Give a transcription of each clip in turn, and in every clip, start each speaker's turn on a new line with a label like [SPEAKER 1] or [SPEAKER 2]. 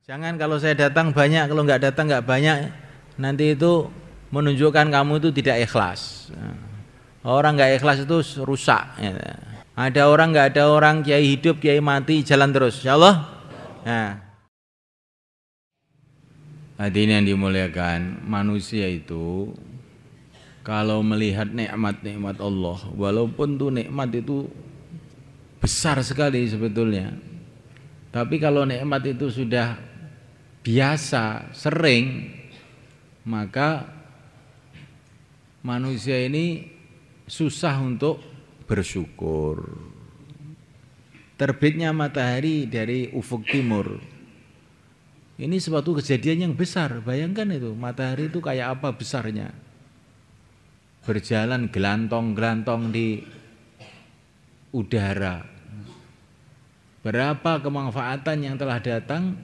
[SPEAKER 1] Jangan kalau saya datang banyak, kalau nggak datang nggak banyak, nanti itu menunjukkan kamu itu tidak ikhlas. Orang nggak ikhlas itu rusak. Ada orang nggak ada orang, kiai hidup, kiai mati, jalan terus, insya Allah. Nah, hadirin yang dimuliakan, manusia itu kalau melihat nikmat-nikmat Allah, walaupun tuh nikmat itu besar sekali sebetulnya, tapi kalau nikmat itu sudah biasa, sering, maka manusia ini susah untuk bersyukur. Terbitnya matahari dari ufuk timur, ini suatu kejadian yang besar. Bayangkan itu, matahari itu kayak apa besarnya, berjalan gelantong-gelantong di udara. Berapa kemanfaatan yang telah datang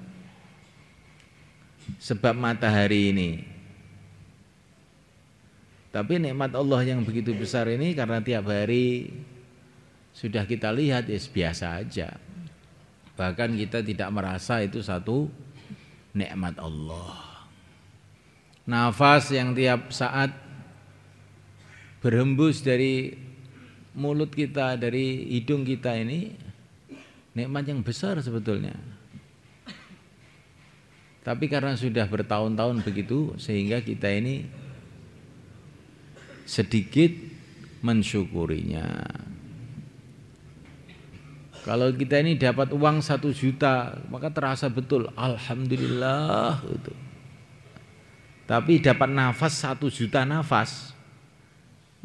[SPEAKER 1] sebab matahari ini. Tapi nikmat Allah yang begitu besar ini karena tiap hari sudah kita lihat ya biasa aja. Bahkan kita tidak merasa itu satu nikmat Allah. Nafas yang tiap saat berhembus dari mulut kita, dari hidung kita ini nikmat yang besar sebetulnya. Tapi karena sudah bertahun-tahun begitu, sehingga kita ini sedikit mensyukurinya. Kalau kita ini dapat uang 1 juta, maka terasa betul, alhamdulillah itu. Tapi dapat nafas 1 juta nafas,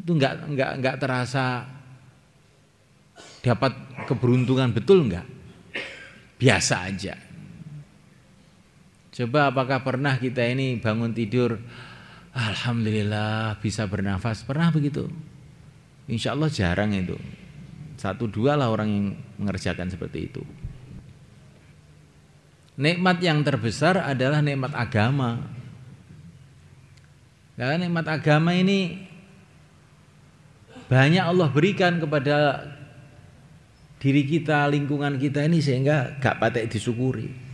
[SPEAKER 1] itu enggak terasa dapat keberuntungan, betul enggak? Biasa aja. Coba apakah pernah kita ini bangun tidur, alhamdulillah bisa bernafas, pernah begitu? Insya Allah jarang itu. 1-2 lah orang yang mengerjakan seperti itu. Nikmat yang terbesar adalah nikmat agama. Karena nikmat agama ini banyak Allah berikan kepada diri kita, lingkungan kita ini, sehingga gak patek disyukuri.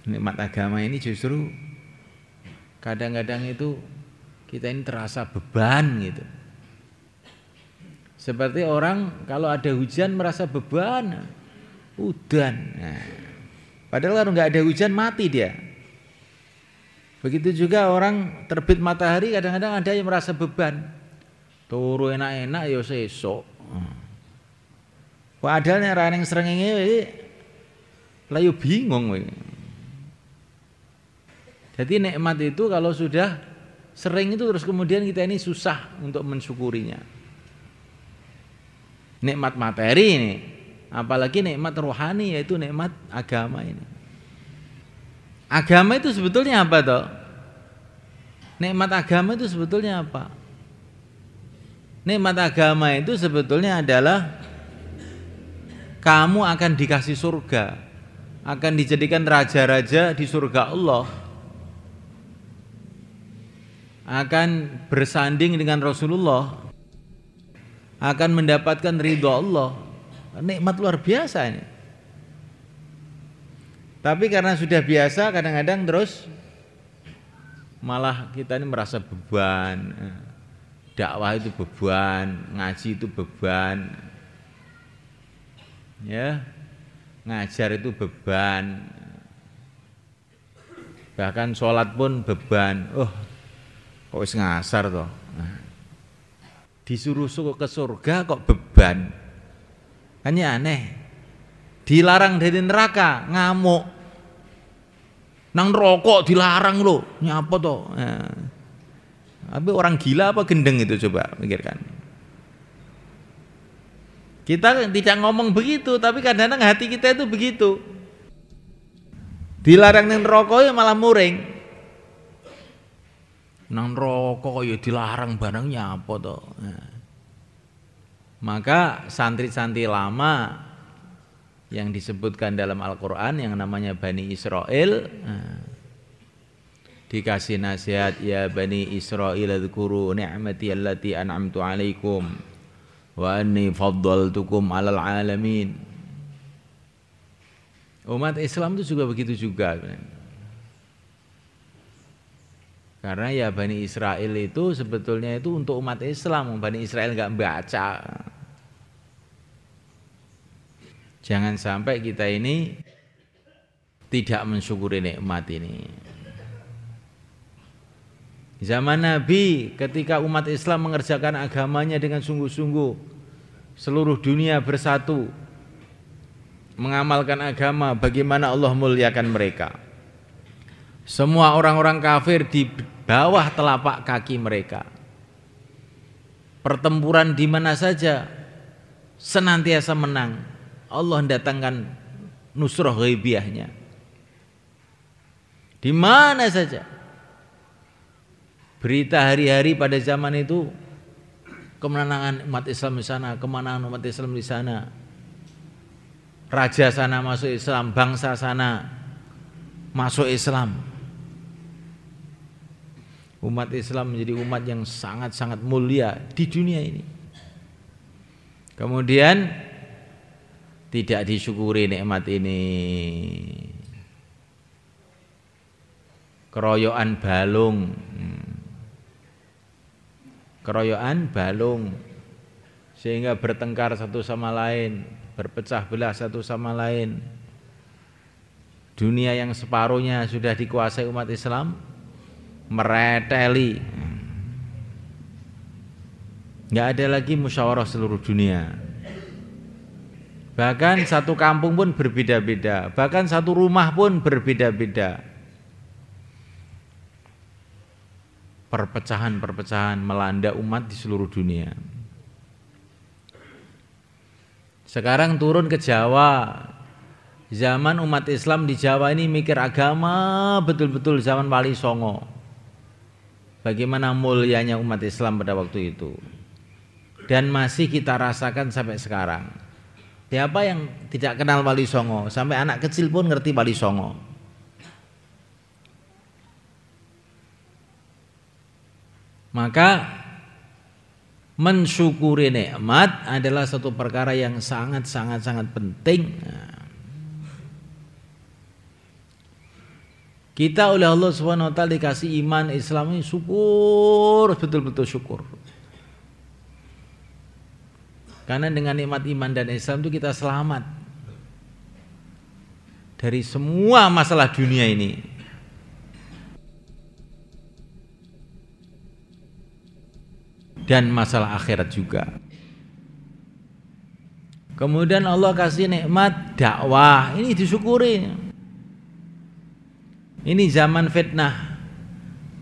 [SPEAKER 1] Nikmat agama ini justru kadang-kadang itu kita ini terasa beban gitu. Seperti orang kalau ada hujan merasa beban, udan. Nah, padahal kalau nggak ada hujan mati dia. Begitu juga orang terbit matahari, kadang-kadang ada yang merasa beban. Turu enak-enak ya sesuk. Padahal nek ra ning srengenge layu bingung kowe. Jadi nikmat itu kalau sudah sering itu terus kemudian kita ini susah untuk mensyukurinya. Nikmat materi ini, apalagi nikmat rohani, yaitu nikmat agama ini. Agama itu sebetulnya apa toh? Nikmat agama itu sebetulnya apa? Nikmat agama itu sebetulnya adalah kamu akan dikasih surga, akan dijadikan raja-raja di surga Allah, akan bersanding dengan Rasulullah, akan mendapatkan ridho Allah. Nikmat luar biasa ini. Tapi karena sudah biasa, kadang-kadang terus malah kita ini merasa beban. Dakwah itu beban, ngaji itu beban, ya, ngajar itu beban, bahkan sholat pun beban. Kok wis ngasar toh. Disuruh ke surga kok beban. Kan ya aneh. Dilarang dari neraka ngamuk. Nang rokok dilarang loh. Nyapa toh. Tapi orang gila apa gendeng itu, coba pikirkan. Kita tidak ngomong begitu, tapi kadang-kadang hati kita itu begitu. Dilarang nang rokok ya malah muring. Nang rokok ya dilarang barangnya apa toh. Maka santri-santri lama yang disebutkan dalam Al-Quran yang namanya Bani Israel, dikasih nasihat, ya bani Israil dzkuru ni'mati allati an'amtu 'alaikum wa anni faddaltukum 'alal 'alamin. Umat Islam itu juga begitu juga. Karena ya Bani Israel itu sebetulnya itu untuk umat Islam. Bani Israel enggak baca. Jangan sampai kita ini tidak mensyukuri nikmat ini. Zaman Nabi ketika umat Islam mengerjakan agamanya dengan sungguh-sungguh, seluruh dunia bersatu mengamalkan agama, bagaimana Allah muliakan mereka. Semua orang-orang kafir di bawah telapak kaki mereka. Pertempuran di mana saja senantiasa menang. Allah mendatangkan nusrah ghaibiyahnya. Di mana saja. Berita hari-hari pada zaman itu, kemenangan umat Islam di sana, kemenangan umat Islam di sana. Raja sana masuk Islam, bangsa sana masuk Islam. Umat Islam menjadi umat yang sangat-sangat mulia di dunia ini. Kemudian tidak disyukuri nikmat ini. Keroyokan balung. Keroyokan balung sehingga bertengkar satu sama lain, berpecah belah satu sama lain. Dunia yang separuhnya sudah dikuasai umat Islam mereteli. Enggak ada lagi musyawarah seluruh dunia. Bahkan satu kampung pun berbeda-beda, bahkan satu rumah pun berbeda-beda. Perpecahan-perpecahan melanda umat di seluruh dunia. Sekarang turun ke Jawa. Zaman umat Islam di Jawa ini mikir agama betul-betul zaman Wali Songo. Bagaimana mulianya umat Islam pada waktu itu. Dan masih kita rasakan sampai sekarang. Siapa yang tidak kenal Wali Songo? Sampai anak kecil pun ngerti Wali Songo. Maka mensyukuri nikmat adalah satu perkara yang sangat penting. Kita oleh Allah Subhanahu wa taala dikasih iman Islam ini, syukur, betul-betul syukur. Karena dengan nikmat iman dan Islam itu kita selamat dari semua masalah dunia ini. Dan masalah akhirat juga. Kemudian Allah kasih nikmat dakwah, ini disyukuri. Ini zaman fitnah.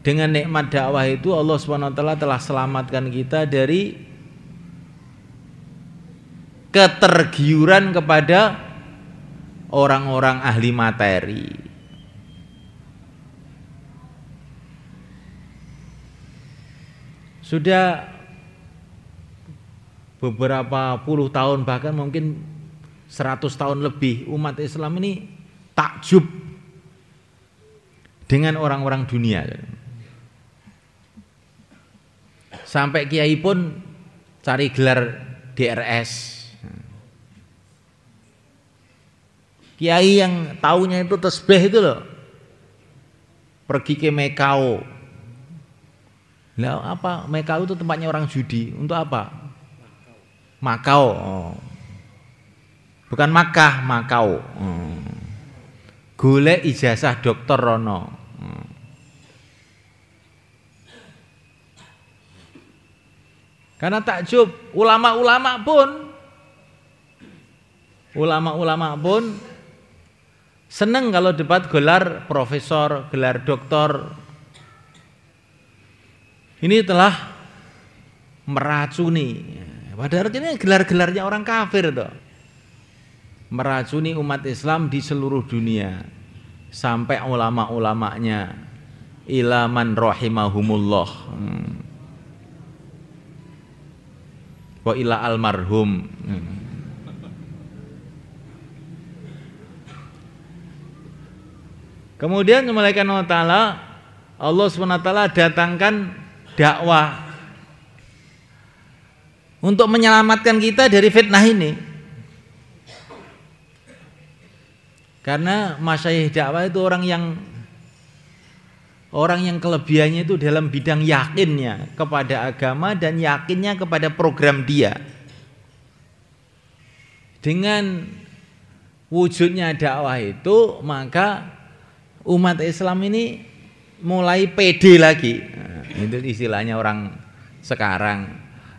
[SPEAKER 1] Dengan nikmat dakwah itu Allah SWT telah selamatkan kita dari ketergiuran kepada orang-orang ahli materi. Sudah beberapa puluh tahun, bahkan mungkin 100 tahun lebih, umat Islam ini takjub dengan orang-orang dunia. Sampai kiai pun cari gelar DRS. Kiai yang taunya itu tasbih itu loh, pergi ke Mekau. Lah apa? Mekau itu tempatnya orang judi. Untuk apa? Makau. Oh. Bukan Makkah, Makau. Golek ijazah dokter rono. Karena takjub, ulama-ulama pun seneng kalau debat gelar profesor, gelar doktor. Ini telah meracuni. Padahal ini gelar-gelarnya orang kafir toh. Meracuni umat Islam di seluruh dunia. Sampai ulama-ulamanya ila man rahimahumullah. Wa ila almarhum. Kemudian Malaikat Allah Ta'ala Allah SWT datangkan dakwah untuk menyelamatkan kita dari fitnah ini. Karena masyayikh dakwah itu orang yang kelebihannya itu dalam bidang yakinnya kepada agama dan yakinnya kepada program dia. Dengan wujudnya dakwah itu, maka umat Islam ini mulai pede lagi. Nah, itu istilahnya orang sekarang.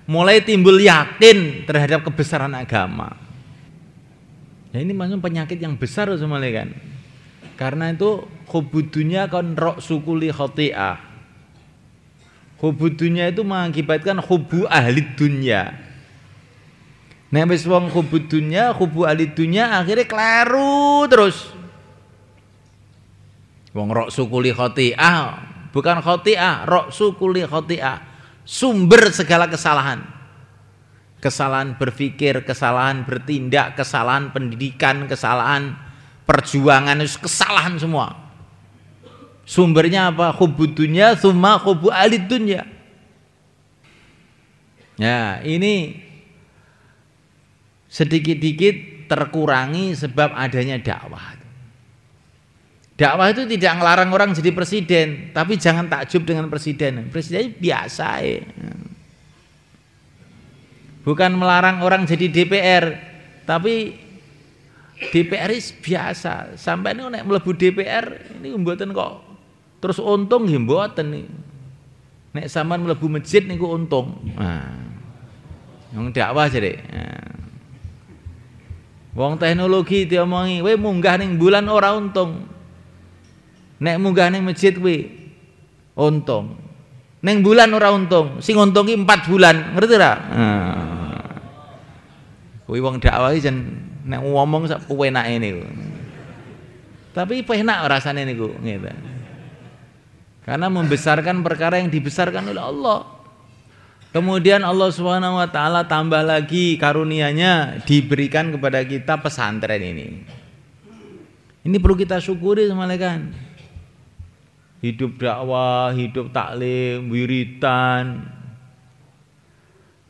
[SPEAKER 1] Mulai timbul yakin terhadap kebesaran agama. Ya ini maksudnya penyakit yang besar semuanya kan. Karena itu hubudunya kan ra'su kulli khati'ah. Hubudunya itu mengakibatkan hubu ahli dunya. Nek wis wong hubud dunya, hubu ahli dunya akhirnya keliru terus. Wong ra'su kulli khati'ah, bukan khati'ah, ra'su kulli khati'ah. Sumber segala kesalahan. Kesalahan berpikir, kesalahan bertindak, kesalahan pendidikan, kesalahan perjuangan, kesalahan semua. Sumbernya apa? Hubbud dunya tsumma hubbu ahli dunya. Ya, ini sedikit-dikit terkurangi sebab adanya dakwah. Dakwah itu tidak ngelarang orang jadi presiden, tapi jangan takjub dengan presiden. Presiden biasa ya. Bukan melarang orang jadi DPR, tapi DPR biasa. Sampai ini nek mlebu DPR ini mboten kok terus untung nggih mboten nih. Nek sampean mlebu masjid niku untung. Nah. Yang dakwah jadi. Nah. Wong teknologi diomongi, "Kowe munggah ning bulan ora untung." Nek munggah ning masjid kuwi untung. Ning bulan ora untung, sing untung ki 4 bulan, ngerti ora? Kuwi wong dakwah iki jan nek ngomong sak puwenake niku. Tapi penak rasane niku, gitu. Karena membesarkan perkara yang dibesarkan oleh Allah. Kemudian Allah Subhanahu wa taala tambah lagi karunia-Nya diberikan kepada kita pesantren ini. Ini perlu kita syukuri semuanya kan. Hidup dakwah, hidup taklim, wiritan,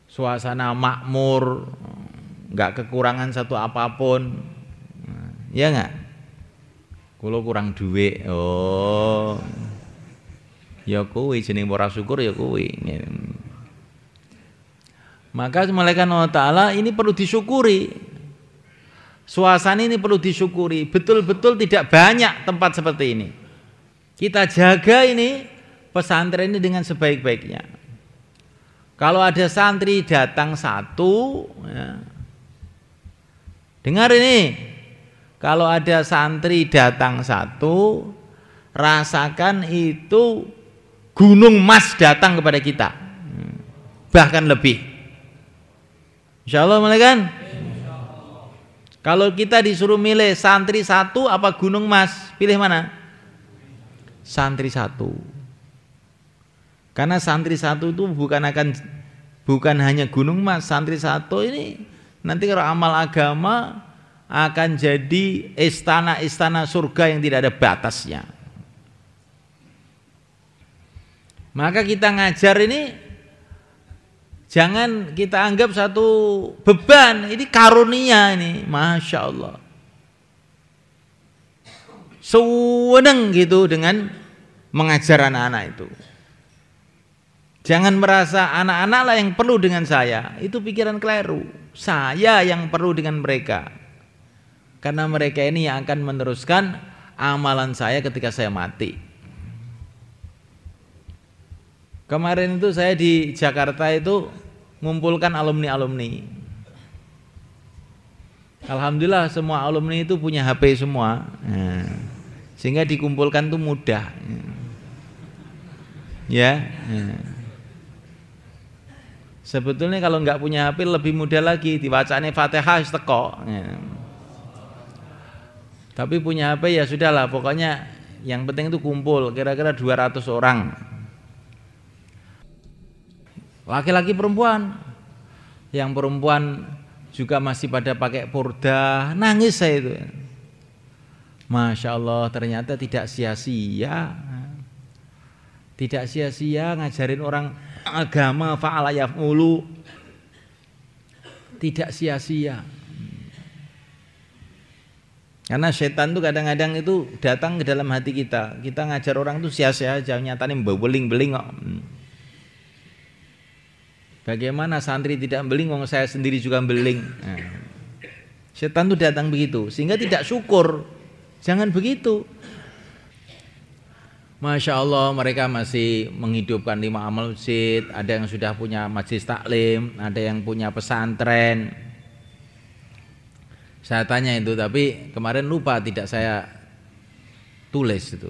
[SPEAKER 1] suasana makmur, nggak kekurangan satu apapun, ya nggak? Kalau kurang duit, oh, ya kuwi jeneng ora syukur ya kuwi. Maka malaikat Allah Ta'ala ini perlu disyukuri. Suasana ini perlu disyukuri. Betul-betul tidak banyak tempat seperti ini. Kita jaga ini pesantren ini dengan sebaik-baiknya. Kalau ada santri datang satu, ya. Dengar ini, kalau ada santri datang satu, rasakan itu gunung emas datang kepada kita, bahkan lebih. Insya Allah kan? Kalau kita disuruh milih santri satu apa gunung emas, pilih mana? Santri satu. Karena santri satu itu bukan hanya gunung emas. Santri satu ini nanti kalau amal agama akan jadi istana-istana surga yang tidak ada batasnya. Maka kita ngajar ini jangan kita anggap satu beban, ini karunia ini, Masya Allah. Seneng gitu dengan mengajar anak-anak itu. Jangan merasa anak-anak lah yang perlu dengan saya, itu pikiran keliru. Saya yang perlu dengan mereka. Karena mereka ini yang akan meneruskan amalan saya ketika saya mati. Kemarin itu saya di Jakarta itu ngumpulkan alumni-alumni. Alhamdulillah semua alumni itu punya HP semua. Sehingga dikumpulkan itu mudah. Ya. Sebetulnya kalau nggak punya HP lebih mudah lagi, dibacanya Fatihah teko. Tapi punya HP ya sudahlah, pokoknya yang penting itu kumpul kira-kira 200 orang. Laki-laki perempuan. Yang perempuan juga masih pada pakai purda, nangis saya itu. Masya Allah, ternyata tidak sia-sia. Tidak sia-sia ngajarin orang agama fa'ala yaf'ulu. Tidak sia-sia. Karena setan tuh kadang-kadang itu datang ke dalam hati kita. Kita ngajar orang tuh sia-sia aja, nyatanya beling-beling kok. Bagaimana santri tidak beling, wong saya sendiri juga beling. Nah, setan tuh datang begitu, sehingga tidak syukur. Jangan begitu. Masya Allah, mereka masih menghidupkan 5 amal masjid. Ada yang sudah punya majelis taklim, ada yang punya pesantren. Saya tanya itu, tapi kemarin lupa tidak saya tulis itu.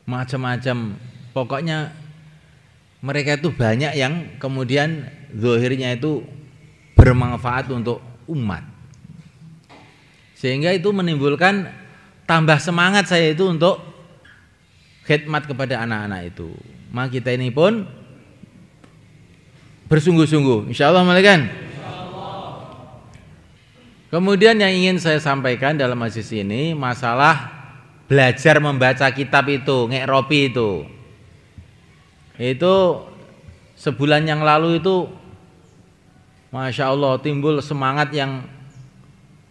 [SPEAKER 1] Macam-macam, pokoknya mereka itu banyak yang kemudian zahirnya itu bermanfaat untuk umat. Sehingga itu menimbulkan tambah semangat saya itu untuk khidmat kepada anak-anak itu. Maka kita ini pun bersungguh-sungguh, insyaallah malaikan. Kemudian yang ingin saya sampaikan dalam majelis ini masalah belajar membaca kitab itu, nge'ropi itu. Itu sebulan yang lalu itu Masya Allah timbul semangat yang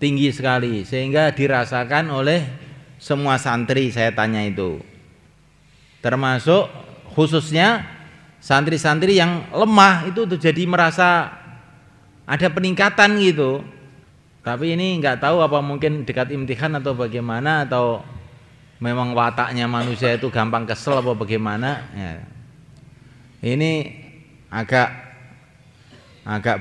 [SPEAKER 1] tinggi sekali sehingga dirasakan oleh semua santri saya tanya itu. Termasuk khususnya santri-santri yang lemah itu jadi merasa ada peningkatan gitu. Tapi ini nggak tahu apa mungkin dekat imtihan atau bagaimana, atau memang wataknya manusia itu gampang kesel apa bagaimana ya. Ini agak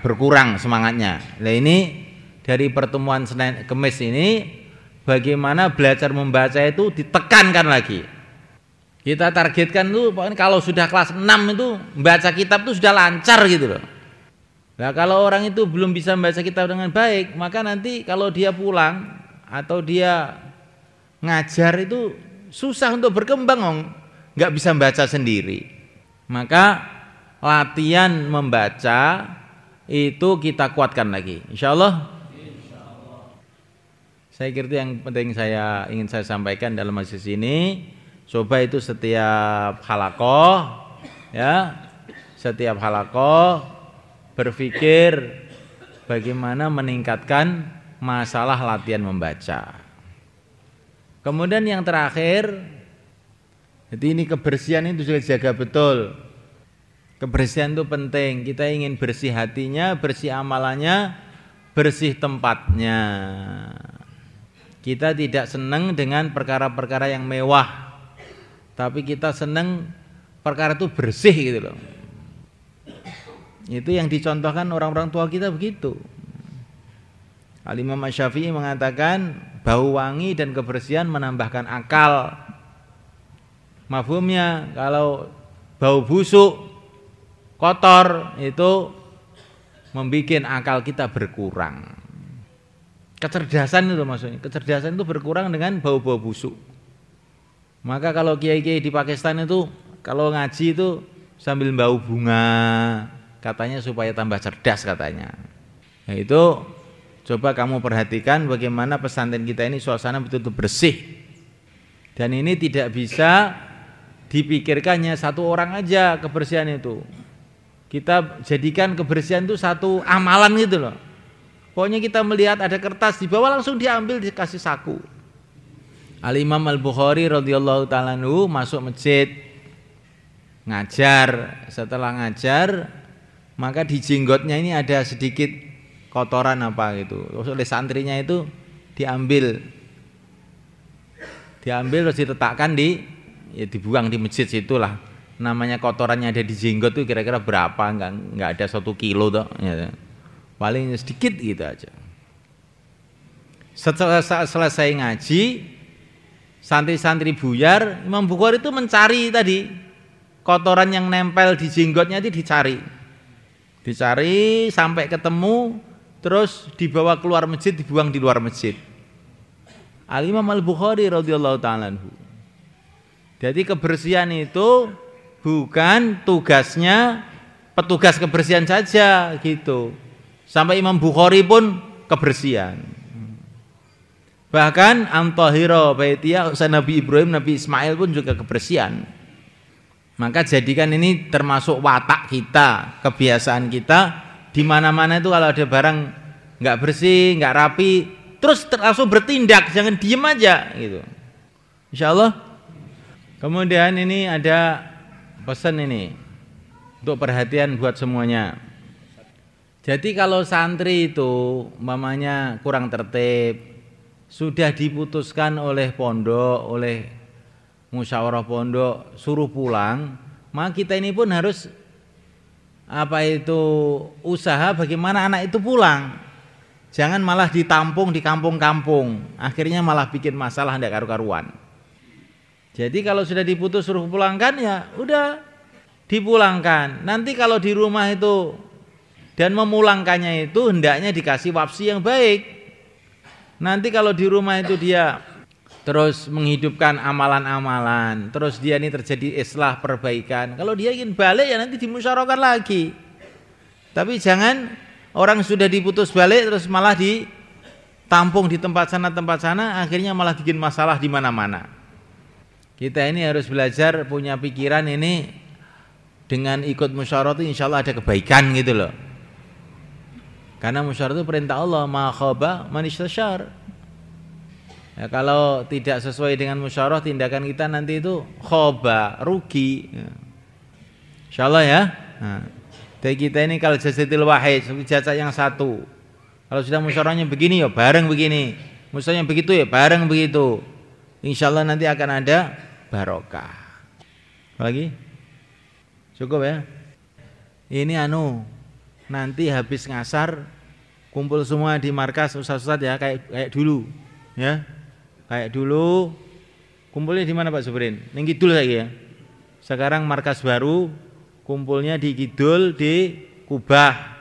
[SPEAKER 1] berkurang semangatnya. Nah ini dari pertemuan Senin Kemis ini bagaimana belajar membaca itu ditekankan lagi. Kita targetkan tuh kalau sudah kelas 6 itu membaca kitab tuh sudah lancar gitu loh. Nah kalau orang itu belum bisa membaca kitab dengan baik, maka nanti kalau dia pulang atau dia ngajar itu susah untuk berkembang, nggak bisa membaca sendiri. Maka latihan membaca itu kita kuatkan lagi, insya Allah. Saya kira itu yang penting ingin saya sampaikan dalam majelis ini. Coba itu setiap halaqah ya, setiap halaqah berpikir bagaimana meningkatkan masalah latihan membaca. Kemudian yang terakhir, jadi ini kebersihan itu juga jaga betul. Kebersihan itu penting. Kita ingin bersih hatinya, bersih amalannya, bersih tempatnya. Kita tidak senang dengan perkara-perkara yang mewah, tapi kita senang perkara itu bersih gitu loh. Itu yang dicontohkan orang-orang tua kita begitu. Al-Imam Asy-Syafi'i mengatakan bau wangi dan kebersihan menambahkan akal. Mafhumnya kalau bau busuk, kotor itu membuat akal kita berkurang. Kecerdasan itu maksudnya. Kecerdasan itu berkurang dengan bau-bau busuk. Maka kalau kiai-kiai di Pakistan itu kalau ngaji itu sambil bau bunga, katanya supaya tambah cerdas katanya. Nah itu coba kamu perhatikan bagaimana pesantren kita ini suasana betul-betul bersih. Dan ini tidak bisa dipikirkannya satu orang aja kebersihan itu. Kita jadikan kebersihan itu satu amalan gitu loh. Pokoknya kita melihat ada kertas di bawah langsung diambil dikasih saku. Al-Imam Al-Bukhari radhiyallahu ta'ala anhu masuk masjid ngajar. Setelah ngajar maka di jenggotnya ini ada sedikit kotoran apa gitu. Terus oleh santrinya itu diambil terus diletakkan dibuang di masjid situlah. Namanya kotorannya ada di jenggot itu kira-kira berapa? Enggak ada 1 kilo toh ya. Paling sedikit gitu aja. Setelah selesai ngaji, santri-santri buyar, Imam Bukhari itu mencari tadi kotoran yang nempel di jenggotnya itu dicari sampai ketemu, terus dibawa keluar masjid, dibuang di luar masjid. Al-Imam Al-Bukhari radhiyallahu ta'ala anhu. Jadi kebersihan itu bukan tugasnya petugas kebersihan saja gitu. Sampai Imam Bukhari pun kebersihan. Bahkan antahira baitiya Nabi Ibrahim, Nabi Ismail pun juga kebersihan. Maka jadikan ini termasuk watak kita, kebiasaan kita. Di mana-mana itu kalau ada barang nggak bersih, nggak rapi, terus langsung bertindak, jangan diem aja gitu. Insya Allah. Kemudian ini ada pesan ini untuk perhatian buat semuanya. Jadi kalau santri itu umpamanya kurang tertib, sudah diputuskan oleh pondok, oleh musyawarah pondok suruh pulang, maka kita ini pun harus usaha bagaimana anak itu pulang. Jangan malah ditampung di kampung-kampung, akhirnya malah bikin masalah tidak karu-karuan. Jadi kalau sudah diputus suruh pulangkan ya udah dipulangkan. Nanti kalau di rumah itu dan memulangkannya itu hendaknya dikasih wapsi yang baik. Nanti kalau di rumah itu dia terus menghidupkan amalan-amalan, terus dia ini terjadi islah perbaikan. Kalau dia ingin balik ya nanti dimusyawarahkan lagi. Tapi jangan orang sudah diputus balik terus malah ditampung di tempat sana, akhirnya malah bikin masalah di mana-mana. Kita ini harus belajar punya pikiran ini dengan ikut musyawarah itu insya Allah ada kebaikan gitu loh. Karena musyawarah itu perintah Allah, ma khaba man istasyar. Ya, kalau tidak sesuai dengan musyawarah tindakan kita nanti itu khoba, rugi. Insya Allah ya. Nah, dari kita ini kalau jazatil wahid, jasa yang satu. Kalau sudah musyawarahnya begini ya bareng begini. Musyawarahnya begitu ya bareng begitu. Insya Allah nanti akan ada barokah. Lagi? Cukup ya? Ini nanti habis ngasar kumpul semua di markas ustaz-ustaz ya kayak dulu ya. Kayak dulu kumpulnya di mana Pak Subrin? Ning Kidul saiki ya. Sekarang markas baru kumpulnya di Kidul di Kubah.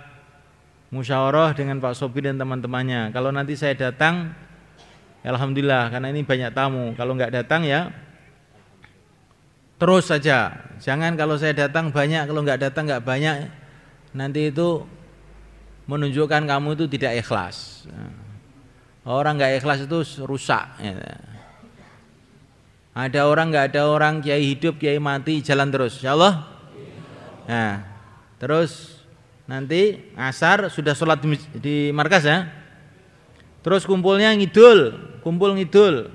[SPEAKER 1] Musyawarah dengan Pak Sobi dan teman-temannya. Kalau nanti saya datang alhamdulillah karena ini banyak tamu. Kalau enggak datang ya terus saja. Jangan kalau saya datang banyak, kalau enggak datang enggak banyak. Nanti itu menunjukkan kamu itu tidak ikhlas. Orang enggak ikhlas itu rusak. Ada orang enggak ada orang, kiai hidup, kiai mati, jalan terus. Insyaallah. Nah, terus nanti asar sudah sholat di markas ya. Terus kumpulnya ngidul, kumpul ngidul.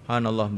[SPEAKER 1] Subhanallah.